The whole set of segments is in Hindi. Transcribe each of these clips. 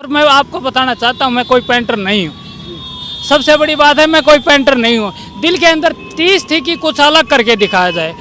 और मैं आपको बताना चाहता हूँ मैं कोई पेंटर नहीं हूँ। सबसे बड़ी बात है मैं कोई पेंटर नहीं हूँ। दिल के अंदर 30 थी कि कुछ अलग करके दिखाया जाए।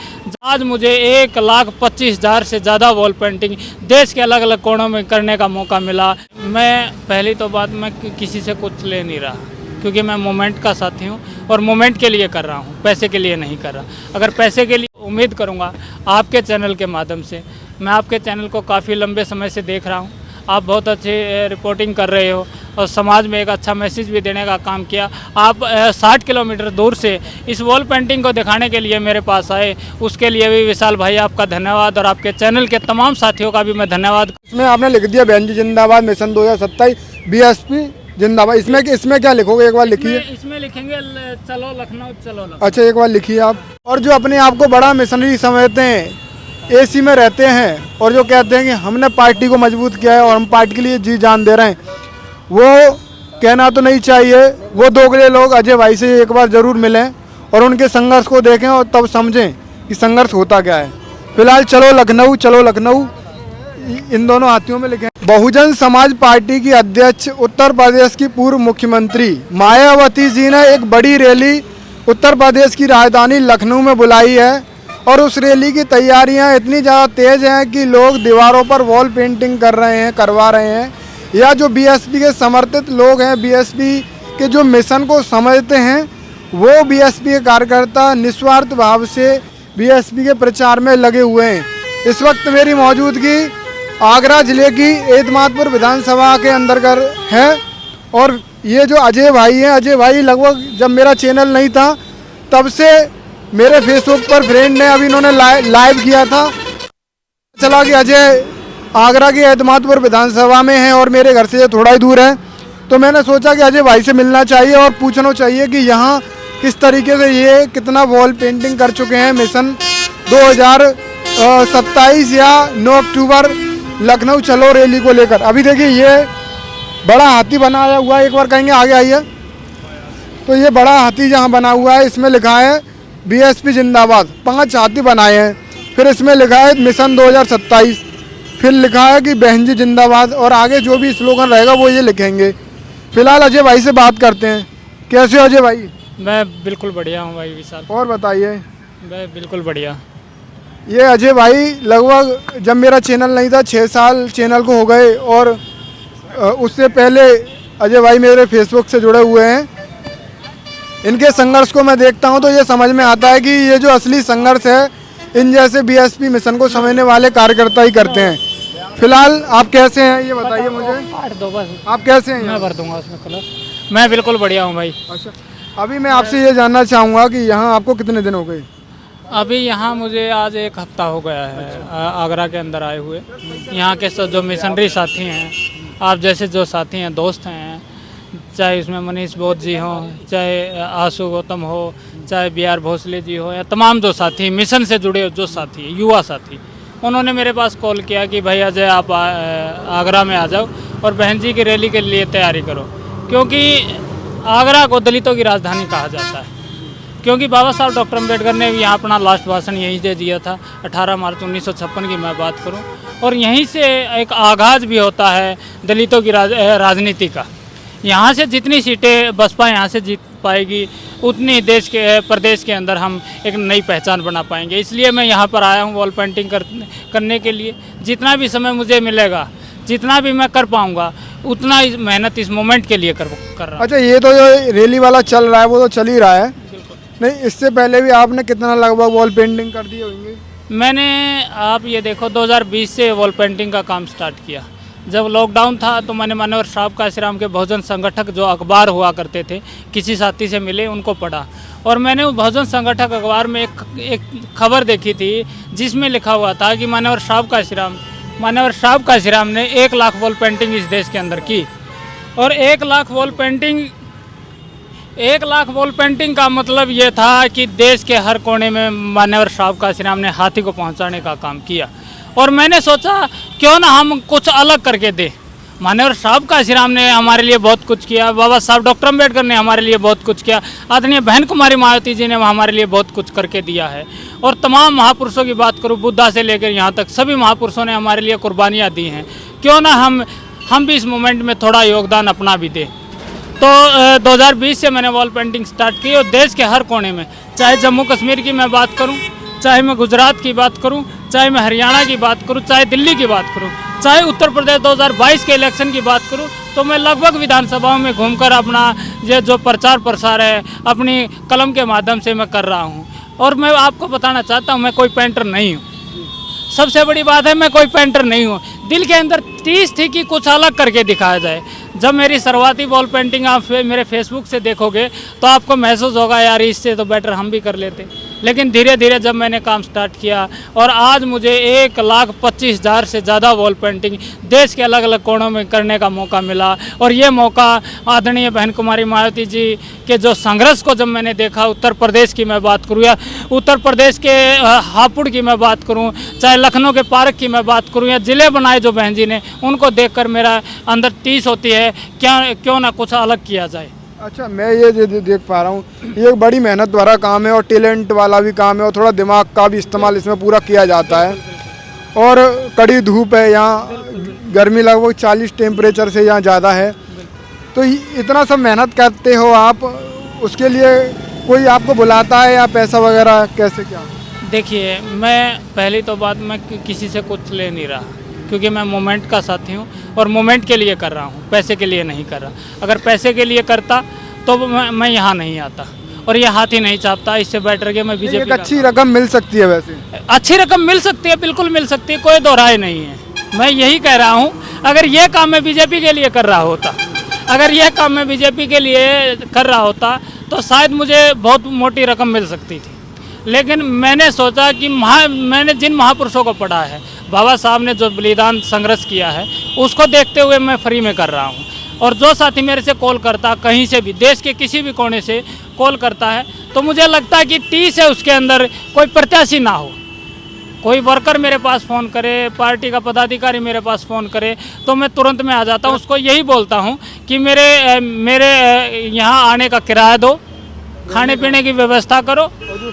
आज मुझे 1,25,000 से ज़्यादा वॉल पेंटिंग देश के अलग अलग कोनों में करने का मौका मिला। मैं पहली तो बात मैं किसी से कुछ ले नहीं रहा, क्योंकि मैं मोमेंट का साथी हूँ और मोमेंट के लिए कर रहा हूँ, पैसे के लिए नहीं कर रहा। अगर पैसे के लिए उम्मीद करूँगा आपके चैनल के माध्यम से, मैं आपके चैनल को काफ़ी लंबे समय से देख रहा हूँ। आप बहुत अच्छी रिपोर्टिंग कर रहे हो और समाज में एक अच्छा मैसेज भी देने का काम किया। आप 60 किलोमीटर दूर से इस वॉल पेंटिंग को दिखाने के लिए मेरे पास आए, उसके लिए भी विशाल भाई आपका धन्यवाद और आपके चैनल के तमाम साथियों का भी मैं धन्यवाद। इसमें आपने लिख दिया बहन जी जिंदाबाद, मिशन 2027 बीएसपी जिंदाबाद। इसमें क्या लिखोगे, एक बार लिखिए। इसमें लिखेंगे चलो लखनऊ चलो लखनऊ। अच्छा, एक बार लिखिए आप। और जो अपने आप को बड़ा मिशनरी समझते हैं, एसी में रहते हैं और जो कहते हैं कि हमने पार्टी को मजबूत किया है और हम पार्टी के लिए जी जान दे रहे हैं, वो कहना तो नहीं चाहिए। वो दोगले लोग अजय भाई से एक बार ज़रूर मिलें और उनके संघर्ष को देखें और तब समझें कि संघर्ष होता क्या है। फिलहाल चलो लखनऊ इन दोनों हाथियों में लिखें। बहुजन समाज पार्टी की अध्यक्ष उत्तर प्रदेश की पूर्व मुख्यमंत्री मायावती जी ने एक बड़ी रैली उत्तर प्रदेश की राजधानी लखनऊ में बुलाई है और उस रैली की तैयारियां इतनी ज़्यादा तेज़ हैं कि लोग दीवारों पर वॉल पेंटिंग करवा रहे हैं। या जो बीएसपी के समर्थित लोग हैं, बीएसपी के जो मिशन को समझते हैं, वो बीएसपी के कार्यकर्ता निस्वार्थ भाव से बीएसपी के प्रचार में लगे हुए हैं। इस वक्त मेरी मौजूदगी आगरा जिले की एतमादपुर विधानसभा के अंतर्गत है और ये जो अजय भाई हैं, अजय भाई लगभग जब मेरा चैनल नहीं था तब से मेरे फेसबुक पर फ्रेंड ने, अभी इन्होंने लाइव किया था, चला कि अजय आगरा की एतमादपुर विधानसभा में है और मेरे घर से थोड़ा ही दूर है, तो मैंने सोचा कि अजय भाई से मिलना चाहिए और पूछना चाहिए कि यहाँ किस तरीके से ये कितना वॉल पेंटिंग कर चुके हैं मिशन 2027 या 9 अक्टूबर लखनऊ चलो रैली को लेकर। अभी देखिए ये बड़ा हाथी बनाया हुआ है, एक बार कहेंगे आगे आइए। तो ये बड़ा हाथी जहाँ बना हुआ है, इसमें लिखा है बीएसपी जिंदाबाद, 5 हाथी बनाए हैं। फिर इसमें लिखा है मिशन 2027, फिर लिखा है कि बहन जी जिंदाबाद और आगे जो भी स्लोगन रहेगा वो ये लिखेंगे। फिलहाल अजय भाई से बात करते हैं। कैसे हो अजय भाई? मैं बिल्कुल बढ़िया हूँ भाई विशाल। और बताइए। मैं बिल्कुल बढ़िया। ये अजय भाई लगभग जब मेरा चैनल नहीं था 6 साल चैनल को हो गए और उससे पहले अजय भाई मेरे फेसबुक से जुड़े हुए हैं। इनके संघर्ष को मैं देखता हूं तो ये समझ में आता है कि ये जो असली संघर्ष है इन जैसे बीएसपी मिशन को समझने वाले कार्यकर्ता ही करते हैं। फिलहाल आप कैसे हैं ये बताइए मुझे। आप कैसे हैं? मैं भर दूंगा उसमें कलर। मैं बिल्कुल बढ़िया हूँ भाई। अच्छा, अभी मैं आपसे ये जानना चाहूँगा कि यहाँ आपको कितने दिन हो गए? अभी यहाँ मुझे आज 1 हफ्ता हो गया है आगरा के अंदर आए हुए। यहाँ के जो मिशनरी साथी हैं, आप जैसे जो साथी हैं, दोस्त हैं, चाहे इसमें मनीष बोध जी हों, चाहे आशु गौतम हो, चाहे BR भोसले जी हो, या तमाम जो साथी मिशन से जुड़े जो साथी युवा साथी, उन्होंने मेरे पास कॉल किया कि भाई अजय आप आगरा में आ जाओ और बहन जी की रैली के लिए तैयारी करो, क्योंकि आगरा को दलितों की राजधानी कहा जाता है। क्योंकि बाबा साहब डॉक्टर अम्बेडकर ने भी यहाँ अपना लास्ट भाषण यहीं से दिया था, 18 मार्च 1956 की मैं बात करूँ, और यहीं से एक आगाज़ भी होता है दलितों की राजनीति का। यहाँ से जितनी सीटें बसपा यहाँ से जीत पाएगी उतनी प्रदेश के अंदर हम एक नई पहचान बना पाएंगे। इसलिए मैं यहाँ पर आया हूँ वॉल पेंटिंग करने के लिए। जितना भी समय मुझे मिलेगा, जितना भी मैं कर पाऊँगा, उतना मेहनत इस मोमेंट के लिए कर रहा हूँ। अच्छा, ये तो जो रैली वाला चल रहा है वो तो चल ही रहा है, नहीं इससे पहले भी आपने कितना लगभग वॉल पेंटिंग कर दिए होंगे? मैंने, आप ये देखो, 2020 से वॉल पेंटिंग का काम स्टार्ट किया। जब लॉकडाउन था तो मैंने मानवर साहब काशीराम के बहुजन संगठक जो अखबार हुआ करते थे, किसी साथी से मिले, उनको पढ़ा और मैंने उस बहुजन संगठक अखबार में एक खबर देखी थी जिसमें लिखा हुआ था कि मानवर साहब काशीराम ने 1 लाख वॉल पेंटिंग इस देश के अंदर की। और 1 लाख वॉल पेंटिंग का मतलब ये था कि देश के हर कोने में मान्यवर साहब काशीराम ने हाथी को पहुंचाने का काम किया। और मैंने सोचा क्यों ना हम कुछ अलग करके दें। मान्यवर साहब काशीराम ने हमारे लिए बहुत कुछ किया, बाबा साहब डॉक्टर अम्बेडकर ने हमारे लिए बहुत कुछ किया, आदरणीय बहन कुमारी मायावती जी ने हमारे लिए बहुत कुछ करके दिया है। और तमाम महापुरुषों की बात करूँ, बुद्धा से लेकर यहाँ तक सभी महापुरुषों ने हमारे लिए कुर्बानियाँ दी हैं। क्यों ना हम हम भी इस मूवमेंट में थोड़ा योगदान अपना भी दें। तो 2020 से मैंने वॉल पेंटिंग स्टार्ट की और देश के हर कोने में, चाहे जम्मू कश्मीर की मैं बात करूं, चाहे मैं गुजरात की बात करूं, चाहे मैं हरियाणा की बात करूं, चाहे दिल्ली की बात करूं, चाहे उत्तर प्रदेश 2022 के इलेक्शन की बात करूं, तो मैं लगभग विधानसभाओं में घूमकर अपना ये जो प्रचार प्रसार है अपनी कलम के माध्यम से मैं कर रहा हूं। और मैं आपको बताना चाहता हूं, मैं कोई पेंटर नहीं हूं। सबसे बड़ी बात है, मैं कोई पेंटर नहीं हूँ। दिल के अंदर तीस थी कि कुछ अलग करके दिखाया जाए। जब मेरी शुरुआती वॉल पेंटिंग आप मेरे फेसबुक से देखोगे तो आपको महसूस होगा यार इससे तो बेटर हम भी कर लेते। लेकिन धीरे धीरे जब मैंने काम स्टार्ट किया और आज मुझे 1,25,000 से ज़्यादा वॉल पेंटिंग देश के अलग अलग कोनों में करने का मौका मिला। और ये मौका आदरणीय बहन कुमारी मायावती जी के जो संघर्ष को जब मैंने देखा, उत्तर प्रदेश की मैं बात करूँ या उत्तर प्रदेश के हापुड़ की मैं बात करूँ, चाहे लखनऊ के पार्क की मैं बात करूँ या ज़िले बनाए जो बहन जी ने, उनको देखकर मेरा अंदर टीस होती है क्यों ना कुछ अलग किया जाए। अच्छा, मैं ये देख पा रहा हूँ, ये एक बड़ी मेहनत भरा काम है और टैलेंट वाला भी काम है और थोड़ा दिमाग का भी इस्तेमाल इसमें पूरा किया जाता है। और कड़ी धूप है, यहाँ गर्मी लगभग 40 टेम्परेचर से यहाँ ज़्यादा है। तो इतना सब मेहनत करते हो आप, उसके लिए कोई आपको बुलाता है या पैसा वगैरह कैसे क्या? देखिए, मैं पहली तो बात मैं किसी से कुछ ले नहीं रहा, क्योंकि मैं मोमेंट का साथी हूँ और मोमेंट के लिए कर रहा हूँ, पैसे के लिए नहीं कर रहा। अगर पैसे के लिए करता तो मैं यहाँ नहीं आता और ये हाथ ही नहीं चापता। इससे बेटर के मैं बीजेपी। एक अच्छी रकम मिल सकती है, वैसे अच्छी रकम मिल सकती है, बिल्कुल मिल सकती है, कोई दो राय नहीं है। मैं यही कह रहा हूँ, अगर ये काम मैं बीजेपी के लिए कर रहा होता, अगर यह काम मैं बीजेपी के लिए कर रहा होता तो शायद मुझे बहुत मोटी रकम मिल सकती थी। लेकिन मैंने सोचा कि मैंने जिन महापुरुषों को पढ़ा है, बाबा साहब ने जो बलिदान संघर्ष किया है, उसको देखते हुए मैं फ्री में कर रहा हूँ। और जो साथी मेरे से कॉल करता, कहीं से भी देश के किसी भी कोने से कॉल करता है, तो मुझे लगता है कि 30 है उसके अंदर कोई प्रत्याशी ना हो। कोई वर्कर मेरे पास फ़ोन करे, पार्टी का पदाधिकारी मेरे पास फ़ोन करे, तो मैं तुरंत में आ जाता हूँ। उसको यही बोलता हूँ कि मेरे यहाँ आने का किराया दो, खाने पीने की व्यवस्था करो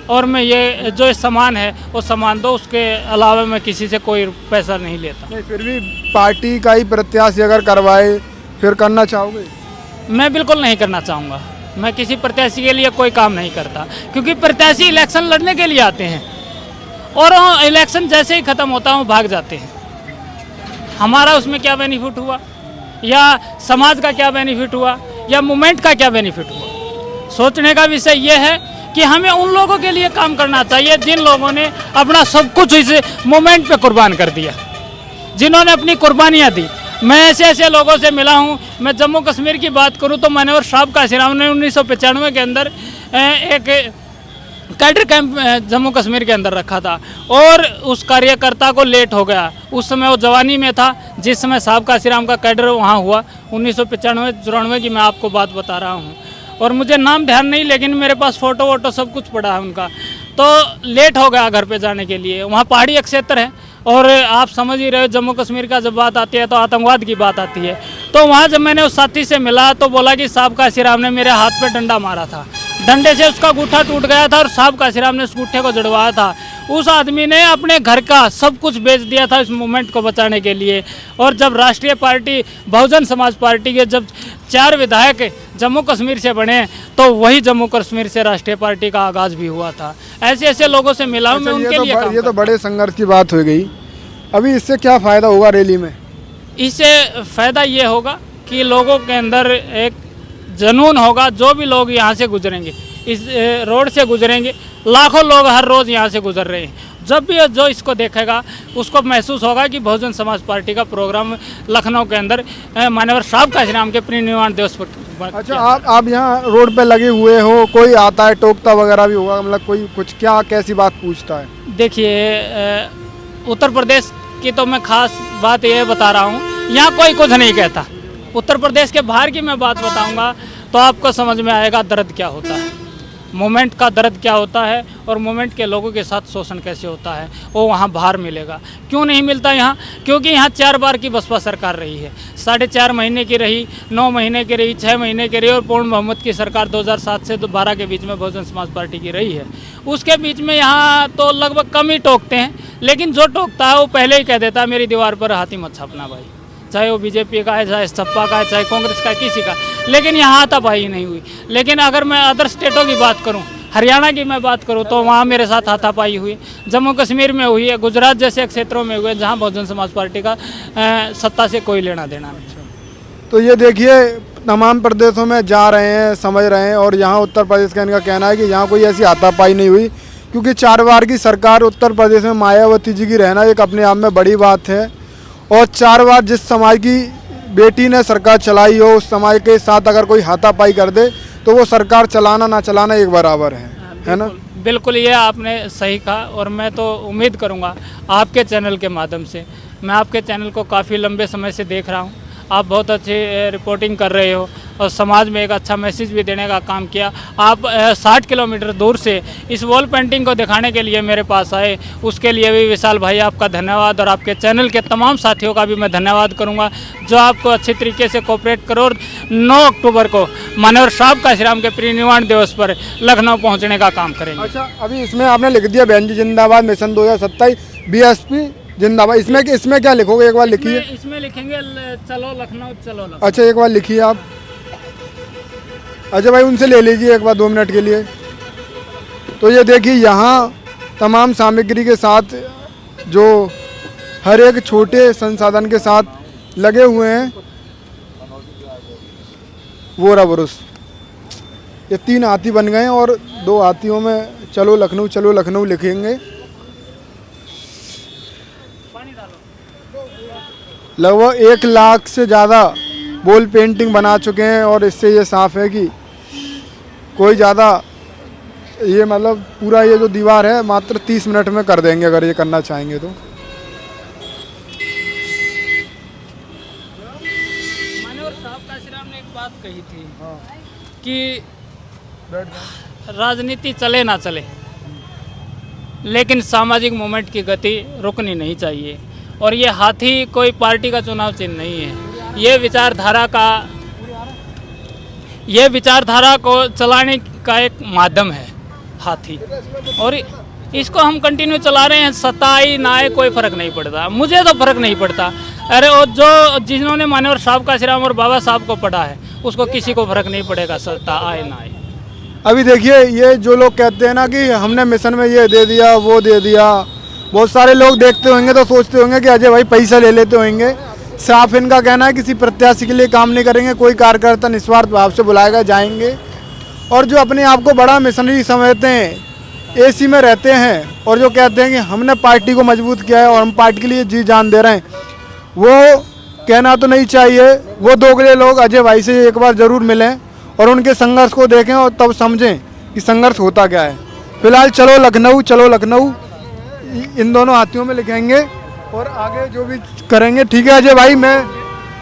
और मैं ये जो सामान है वो सामान दो, उसके अलावा मैं किसी से कोई पैसा नहीं लेता। नहीं, फिर भी पार्टी का ही प्रत्याशी अगर करवाए फिर करना चाहोगे? मैं बिल्कुल नहीं करना चाहूँगा। मैं किसी प्रत्याशी के लिए कोई काम नहीं करता, क्योंकि प्रत्याशी इलेक्शन लड़ने के लिए आते हैं और इलेक्शन जैसे ही ख़त्म होता है वो भाग जाते हैं। हमारा उसमें क्या बेनिफिट हुआ, या समाज का क्या बेनिफिट हुआ, या मूवमेंट का क्या बेनिफिट हुआ? सोचने का विषय ये है कि हमें उन लोगों के लिए काम करना चाहिए जिन लोगों ने अपना सब कुछ इस मूवमेंट पे कुर्बान कर दिया, जिन्होंने अपनी कुर्बानियाँ दी। मैं ऐसे ऐसे लोगों से मिला हूँ। मैं जम्मू कश्मीर की बात करूँ तो मैंने और साहब काशीराम ने 1995 के अंदर एक कैडर कैंप जम्मू कश्मीर के अंदर रखा था और उस कार्यकर्ता को लेट हो गया। उस समय वो जवानी में था जिस समय साहब काशीराम का कैडर वहाँ हुआ 1995-94 की मैं आपको बात बता रहा हूँ। और मुझे नाम ध्यान नहीं, लेकिन मेरे पास फ़ोटो वोटो सब कुछ पड़ा है उनका। तो लेट हो गया घर पे जाने के लिए। वहाँ पहाड़ी क्षेत्र है और आप समझ ही रहे हो, जम्मू कश्मीर का जब बात आती है तो आतंकवाद की बात आती है। तो वहाँ जब मैंने उस साथी से मिला तो बोला कि साहब काशीराम ने मेरे हाथ पे डंडा मारा था, डंडे से उसका गूठा टूट गया था और साहब काशीराम ने उस गूठे को जड़वाया था। उस आदमी ने अपने घर का सब कुछ बेच दिया था इस मूवमेंट को बचाने के लिए। और जब राष्ट्रीय पार्टी बहुजन समाज पार्टी के जब 4 विधायक जम्मू कश्मीर से बने तो वही जम्मू कश्मीर से राष्ट्रीय पार्टी का आगाज़ भी हुआ था। ऐसे ऐसे लोगों से मिला हूं मैं, उनके लिए काम ये तो बड़े संघर्ष की बात हो गई। अभी इससे क्या फ़ायदा होगा रैली में? इससे फ़ायदा ये होगा कि लोगों के अंदर एक जुनून होगा। जो भी लोग यहाँ से गुजरेंगे, इस रोड से गुजरेंगे, लाखों लोग हर रोज़ यहाँ से गुजर रहे हैं। जब भी जो इसको देखेगा उसको महसूस होगा कि बहुजन समाज पार्टी का प्रोग्राम लखनऊ के अंदर माननीय साहब काशीराम के परिनिर्वाण दिवस पर। अच्छा, आप यहाँ रोड पे लगे हुए हो, कोई आता है टोकता वगैरह भी होगा, मतलब कोई कुछ क्या कैसी बात पूछता है? देखिए, उत्तर प्रदेश की तो मैं खास बात ये बता रहा हूँ, यहाँ कोई कुछ नहीं कहता। उत्तर प्रदेश के बाहर की मैं बात बताऊँगा तो आपको समझ में आएगा दर्द क्या होता है, मोमेंट का दर्द क्या होता है और मोमेंट के लोगों के साथ शोषण कैसे होता है, वो वहाँ बाहर मिलेगा। क्यों नहीं मिलता यहाँ? क्योंकि यहाँ 4 बार की बसपा सरकार रही है, 4.5 महीने की रही, 9 महीने की रही, 6 महीने की रही और पूर्ण बहुमत की सरकार 2007 से 12 के बीच में बहुजन समाज पार्टी की रही है। उसके बीच में यहाँ तो लगभग कम ही टोकते हैं, लेकिन जो टोकता है वो पहले ही कह देता है मेरी दीवार पर हाथी मत छापना भाई, चाहे वो बीजेपी का है, चाहे सपा का है, चाहे कांग्रेस का है, किसी का, लेकिन यहाँ हाथापाई नहीं हुई। लेकिन अगर मैं अदर स्टेटों की बात करूँ, हरियाणा की मैं बात करूँ, तो वहाँ मेरे साथ हाथापाई हुई, जम्मू कश्मीर में हुई है, गुजरात जैसे क्षेत्रों में हुए जहाँ बहुजन समाज पार्टी का सत्ता से कोई लेना देना नहीं। तो ये देखिए तमाम प्रदेशों में जा रहे हैं, समझ रहे हैं, और यहाँ उत्तर प्रदेश का इनका कहना है कि यहाँ कोई ऐसी हाथापाई नहीं हुई, क्योंकि 4 बार की सरकार उत्तर प्रदेश में मायावती जी की रहना एक अपने आप में बड़ी बात है। और 4 बार जिस समाज की बेटी ने सरकार चलाई हो, उस समाज के साथ अगर कोई हाथापाई कर दे तो वो सरकार चलाना ना चलाना एक बराबर है ना। बिल्कुल, ये आपने सही कहा। और मैं तो उम्मीद करूँगा आपके चैनल के माध्यम से, मैं आपके चैनल को काफ़ी लंबे समय से देख रहा हूँ, आप बहुत अच्छी रिपोर्टिंग कर रहे हो और समाज में एक अच्छा मैसेज भी देने का काम किया। आप 60 किलोमीटर दूर से इस वॉल पेंटिंग को दिखाने के लिए मेरे पास आए, उसके लिए भी विशाल भाई आपका धन्यवाद, और आपके चैनल के तमाम साथियों का भी मैं धन्यवाद करूंगा जो आपको अच्छी तरीके से कोऑपरेट करो। और 9 अक्टूबर को माननीय साहब काशीराम के परिनिर्वाण दिवस पर लखनऊ पहुँचने का काम करेंगे। अच्छा, अभी इसमें आपने लिख दिया बहन जी जिंदाबाद, मिशन 2027 BSP जिंदाबाद, इसमें क्या लिखोगे, एक बार लिखिए। इसमें लिखेंगे चलो लखनऊ, चलो लखनऊ। अच्छा, एक बार लिखिए आप। अच्छा भाई, उनसे ले लीजिए एक बार 2 मिनट के लिए। तो ये देखिए यहाँ तमाम सामग्री के साथ जो हर एक छोटे संसाधन के साथ लगे हुए हैं वो रबरुस, ये 3 हाथी बन गए हैं और 2 हाथियों में चलो लखनऊ लिखेंगे। लगभग 1 लाख से ज़्यादा वॉल पेंटिंग बना चुके हैं, और इससे ये साफ है कि कोई ज़्यादा ये मतलब पूरा ये जो दीवार है मात्र 30 मिनट में कर देंगे अगर ये करना चाहेंगे तो। माननीय साहब काशीराम ने एक बात कही थी कि राजनीति चले ना चले, लेकिन सामाजिक मूवमेंट की गति रुकनी नहीं चाहिए। और ये हाथी कोई पार्टी का चुनाव चिन्ह नहीं है, ये विचारधारा को चलाने का एक माध्यम है हाथी, और इसको हम कंटिन्यू चला रहे हैं। सत्ता आई ना आए कोई फ़र्क नहीं पड़ता, मुझे तो फ़र्क नहीं पड़ता। अरे वो जिन्होंने माननीय साहब काशीराम और बाबा साहब को पढ़ा है उसको किसी को फ़र्क नहीं पड़ेगा, सत्ता आए ना आए। अभी देखिए ये जो लोग कहते हैं ना कि हमने मिशन में ये दे दिया वो दे दिया, बहुत सारे लोग देखते होंगे तो सोचते होंगे कि अजय भाई पैसा ले लेते होंगे। साफ इनका कहना है किसी प्रत्याशी के लिए काम नहीं करेंगे, कोई कार्यकर्ता निस्वार्थ भाव से बुलाएगा जाएंगे। और जो अपने आप को बड़ा मिशनरी समझते हैं, AC में रहते हैं, और जो कहते हैं कि हमने पार्टी को मजबूत किया है और हम पार्टी के लिए जी जान दे रहे हैं, वो कहना तो नहीं चाहिए। वो दोगले लोग अजय भाई से एक बार ज़रूर मिलें और उनके संघर्ष को देखें और तब समझें कि संघर्ष होता क्या है। फिलहाल चलो लखनऊ इन दोनों हाथियों में लिखेंगे और आगे जो भी करेंगे। ठीक है अजय भाई, मैं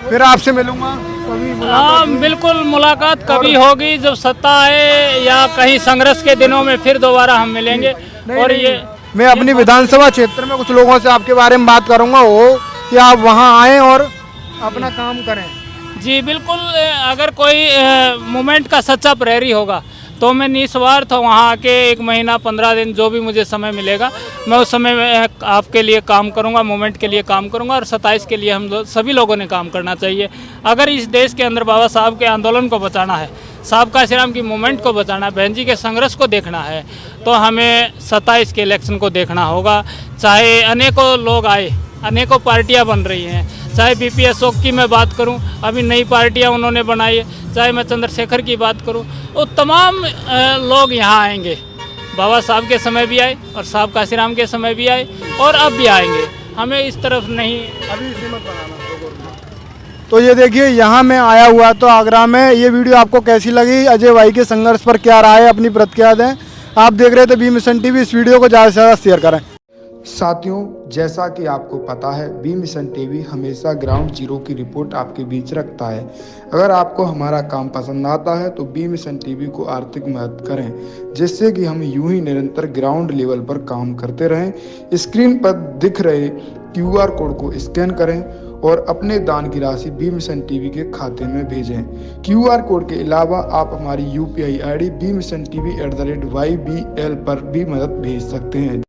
फिर आपसे मिलूंगा कभी। हाँ बिल्कुल, मुलाकात कभी होगी जब सत्ता आए या कहीं संघर्ष के दिनों में, फिर दोबारा हम मिलेंगे। और ये मैं अपनी विधानसभा क्षेत्र में कुछ लोगों से आपके बारे में बात करूंगा, वो कि आप वहां आएँ और अपना काम करें। जी बिल्कुल, अगर कोई मूवमेंट का सच्चा प्रहरी होगा तो मैं निस्वार्थ वहाँ आके 1 महीना 15 दिन जो भी मुझे समय मिलेगा मैं उस समय में आपके लिए काम करूँगा, मूवमेंट के लिए काम करूँगा। और 27 के लिए हम सभी लोगों ने काम करना चाहिए। अगर इस देश के अंदर बाबा साहब के आंदोलन को बचाना है, साहब काशीराम की मूवमेंट को बचाना है, बहन जी के संघर्ष को देखना है, तो हमें 27 के इलेक्शन को देखना होगा। चाहे अनेकों लोग आए, अनेकों पार्टियाँ बन रही हैं, चाहे BP अशोक की मैं बात करूं, अभी नई पार्टियां उन्होंने बनाई है, चाहे मैं चंद्रशेखर की बात करूं, वो तमाम लोग यहां आएंगे। बाबा साहब के समय भी आए और साहब काशीराम के समय भी आए और अब भी आएंगे। हमें इस तरफ नहीं अभी मत बनाना। तो ये देखिए यहाँ मैं आया हुआ तो आगरा में। ये वीडियो आपको कैसी लगी, अजय भाई के संघर्ष पर क्या राय है, अपनी प्रतिक्रिया दें। आप देख रहे थे बी मिशन TV। इस वीडियो को ज़्यादा से ज़्यादा शेयर करें। साथियों, जैसा कि आपको पता है बी मिशन TV हमेशा ग्राउंड जीरो की रिपोर्ट आपके बीच रखता है। अगर आपको हमारा काम पसंद आता है तो बी मिशन TV को आर्थिक मदद करें, जिससे कि हम यूं ही निरंतर ग्राउंड लेवल पर काम करते रहें। स्क्रीन पर दिख रहे QR कोड को स्कैन करें और अपने दान की राशि बी मिशन TV के खाते में भेजें। QR कोड के अलावा आप हमारी UPI ID BMissionTV@YBL पर भी मदद भेज सकते हैं।